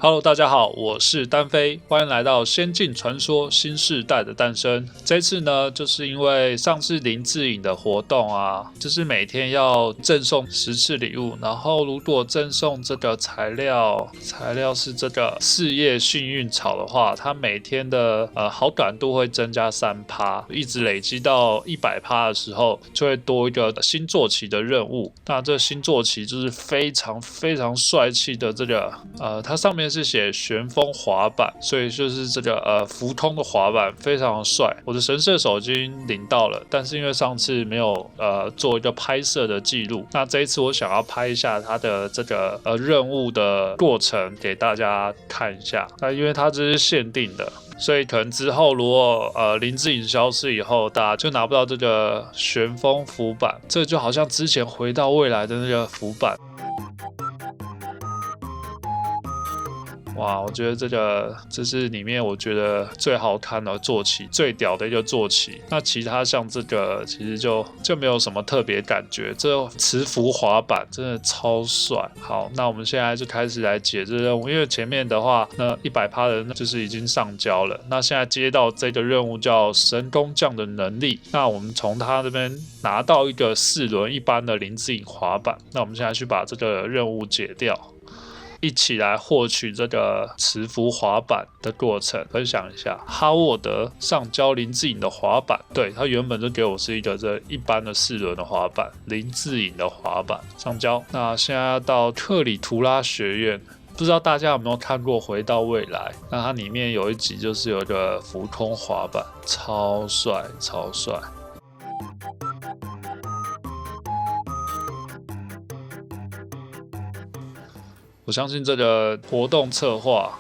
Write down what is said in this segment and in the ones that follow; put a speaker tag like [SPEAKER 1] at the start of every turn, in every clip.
[SPEAKER 1] Hello，大家好，我是丹飞，欢迎来到《仙境传说：新世代的诞生》。这次呢，就是因为上次林志颖的活动啊，就是每天要赠送10次礼物，然后如果赠送这个材料是这个4叶幸运草的话，它每天的好感度会增加3%，一直累积到100%的时候，就会多一个星座旗的任务。那这星座旗就是非常帅气的这个它上面是写旋风滑板，所以就是这个浮空的滑板非常帅。我的神射手已经领到了，但是因为上次没有做一个拍摄的记录，那这一次我想要拍一下它的这个任务的过程给大家看一下。那因为它这是限定的，所以可能之后如果林志颖消失以后，大家就拿不到这个旋风浮板，这就好像之前回到未来的那个浮板。哇，我觉得这是里面我觉得最好看的坐骑，最屌的一个坐骑。那其他像这个其实就没有什么特别感觉。这磁浮滑板真的超帅。好，那我们现在就开始来解这任务，因为前面的话那100%的就是已经上交了。那现在接到这个任务叫神工匠的能力，那我们从他这边拿到一个4轮一般的林志颖滑板。那我们现在去把这个任务解掉。一起来获取这个磁浮滑板的过程，分享一下。哈沃德上交林志颖的滑板，对，他原本就给我是一个这一般的4轮的滑板，林志颖的滑板上交。那现在要到克里图拉学院，不知道大家有没有看过《回到未来》？那它里面有一集就是有一个浮空滑板，超帅。我相信这个活动策划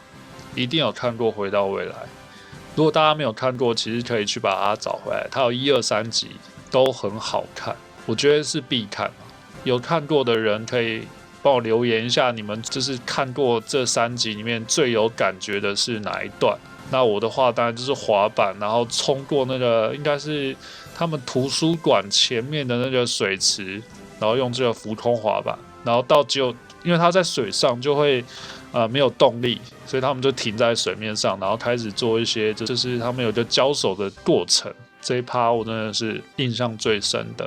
[SPEAKER 1] 一定有看过《回到未来》，如果大家没有看过，其实可以去把它找回来。它有1、2、3集都很好看，我觉得是必看。有看过的人可以帮我留言一下，你们就是看过这3集里面最有感觉的是哪一段？那我的话当然就是滑板，然后冲过那个应该是他们图书馆前面的那个水池，然后用这个浮空滑板，然后到因为它在水上就会没有动力，所以他们就停在水面上，然后开始做一些就是他们有个交手的过程。这一趴我真的是印象最深的。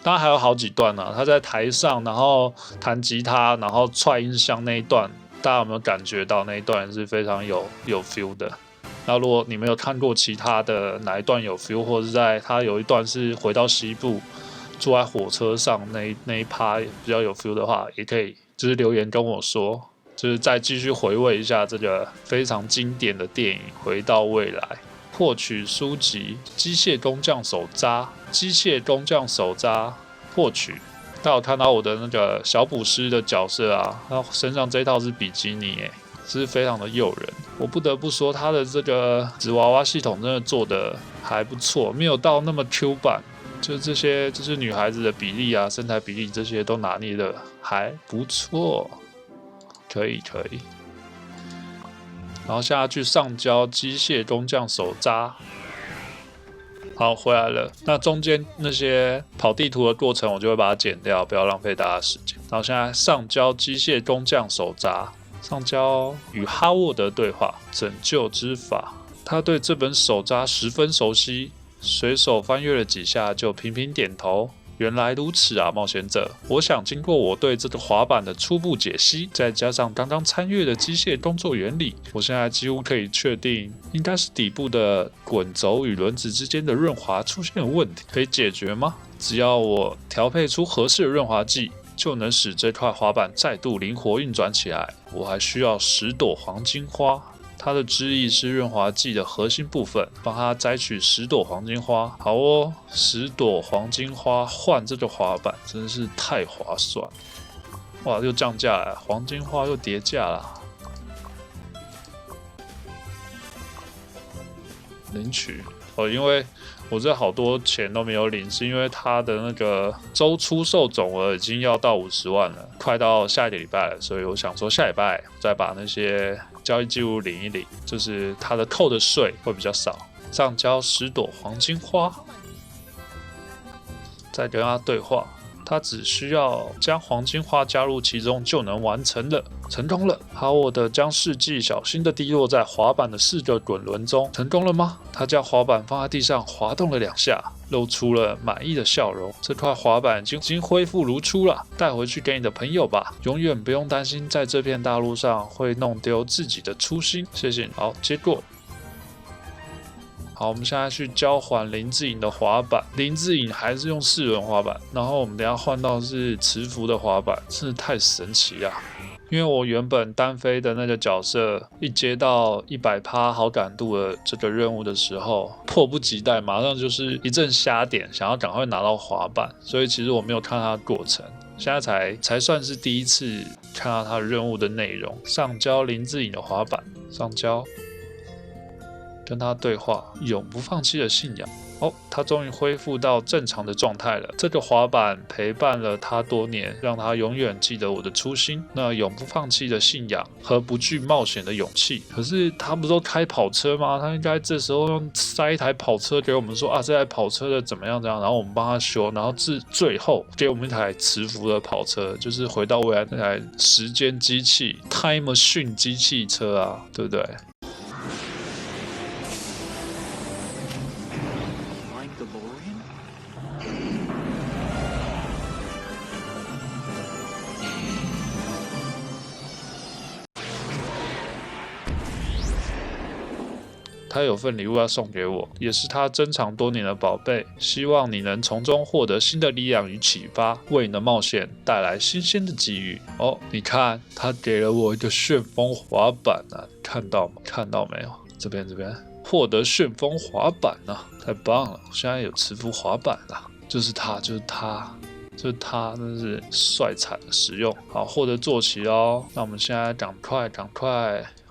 [SPEAKER 1] 当然还有好几段啊，他在台上，然后弹吉他，然后踹音箱那一段，大家有没有感觉到那一段是非常有 feel 的？那如果你没有看过其他的哪一段有 feel， 或者是他有一段是回到西部，坐在火车上那一趴比较有 feel 的话，也可以就是留言跟我说，就是再继续回味一下这个非常经典的电影《回到未来》。获取书籍《机械工匠手札》，获取。大家有看到我的那个小捕师的角色啊，他身上这套是比基尼是非常的诱人。我不得不说，他的这个纸娃娃系统真的做得还不错，没有到那么 Q 版，就这些就是女孩子的比例啊、身材比例这些都拿捏的还不错，可以。然后现在去上交机械工匠手札。好，回来了。那中间那些跑地图的过程，我就会把它剪掉，不要浪费大家时间。然后现在上交机械工匠手札，上交与哈沃德对话，拯救之法。他对这本手札十分熟悉，随手翻阅了几下，就频频点头。原来如此啊，冒险者！我想经过我对这个滑板的初步解析，再加上刚刚参阅的机械工作原理，我现在几乎可以确定，应该是底部的滚轴与轮子之间的润滑出现了问题。可以解决吗？只要我调配出合适的润滑剂，就能使这块滑板再度灵活运转起来。我还需要10朵黄金花。它的汁液是润滑剂的核心部分，帮它摘取10朵黄金花。好哦，10朵黄金花换这个滑板，真是太划算！哇，又降价了，黄金花又跌价了。领取哦，因为我这好多钱都没有领，是因为他的那个周出售总额已经要到50万了，快到下一个礼拜了，所以我想说下礼拜再把那些交易记录领一领，就是他的扣的税会比较少。上交10朵黄金花，再跟他对话。他只需要将黄金花加入其中就能完成了，成功了。好，我的将试剂小心地滴落在滑板的4个滚轮中，成功了吗？他将滑板放在地上滑动了2下，露出了满意的笑容。这块滑板已经恢复如初了，带回去给你的朋友吧，永远不用担心在这片大陆上会弄丢自己的初心。谢谢你。好，接过。好，我们现在去交还林志颖的滑板。林志颖还是用4轮滑板，然后我们等一下换到是磁浮的滑板，真的太神奇了。因为我原本单飞的那个角色，一接到100%好感度的这个任务的时候，迫不及待，马上就是一阵瞎点，想要赶快拿到滑板，所以其实我没有看他的过程。现在才算是第一次看到他任务的内容。上交林志颖的滑板，上交。跟他对话，永不放弃的信仰。哦，他终于恢复到正常的状态了。这个滑板陪伴了他多年，让他永远记得我的初心。那永不放弃的信仰和不惧冒险的勇气。可是他不是都开跑车吗？他应该这时候用塞一台跑车给我们说啊，这台跑车的怎么样怎样，然后我们帮他修，然后最后给我们一台磁浮的跑车，就是回到未来那台时间机器 Time Machine 机器车啊，对不对？他有份礼物要送给我，也是他珍藏多年的宝贝，希望你能从中获得新的力量与启发，为你的冒险带来新鲜的机遇。哦，你看，他给了我一个旋风滑板啊，看到吗？看到没有？这边获得旋风滑板啊，太棒了！现在有磁浮滑板了，就是他，真是帅惨的实用。好，获得坐骑哦。那我们现在赶快，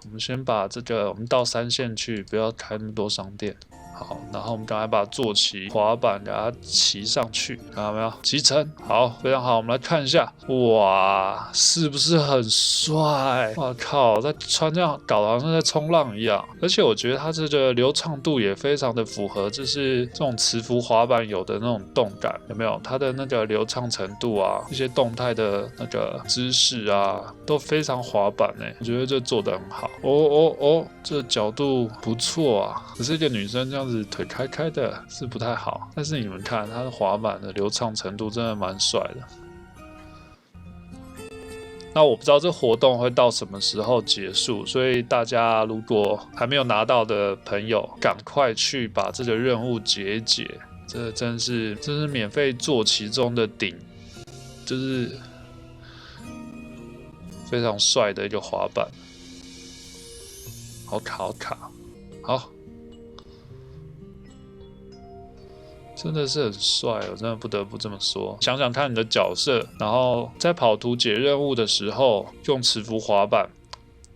[SPEAKER 1] 我们先把我们到3线去，不要开那么多商店。好，然后我们赶快把坐骑滑板给它骑上去，看到没有？集成好，非常好。我们来看一下，哇，是不是很帅？哇靠，在穿这样搞得好像在冲浪一样。而且我觉得它这个流畅度也非常的符合，就是这种磁浮滑板有的那种动感，有没有？它的那个流畅程度啊，一些动态的那个姿势啊，都非常滑板欸。我觉得这做得很好。哦，这角度不错啊。可是一个女生这样子腿开开的是不太好，但是你们看它的滑板的流畅程度真的蛮帅的。那我不知道这活动会到什么时候结束，所以大家如果还没有拿到的朋友，赶快去把这个任务解一解。这真是免费坐骑中的顶，就是非常帅的一个滑板。好卡，好。真的是很帅，我真的不得不这么说。想想看你的角色，然后在跑图解任务的时候用磁浮滑板，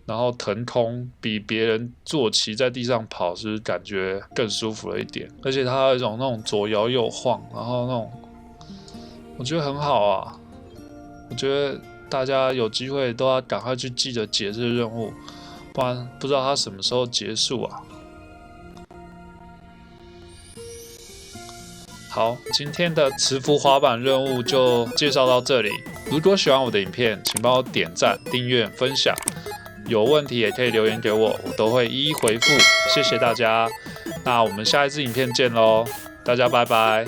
[SPEAKER 1] 然后腾空，比别人坐骑在地上跑，是不是感觉更舒服了一点？而且它有一种那种左摇右晃，然后那种我觉得很好啊。我觉得大家有机会都要赶快去记得解这个任务，不然不知道它什么时候结束啊。好，今天的磁浮滑板任务就介绍到这里。如果喜欢我的影片，请帮我点赞、订阅、分享。有问题也可以留言给我，我都会一一回复。谢谢大家，那我们下一支影片见喽，大家拜拜。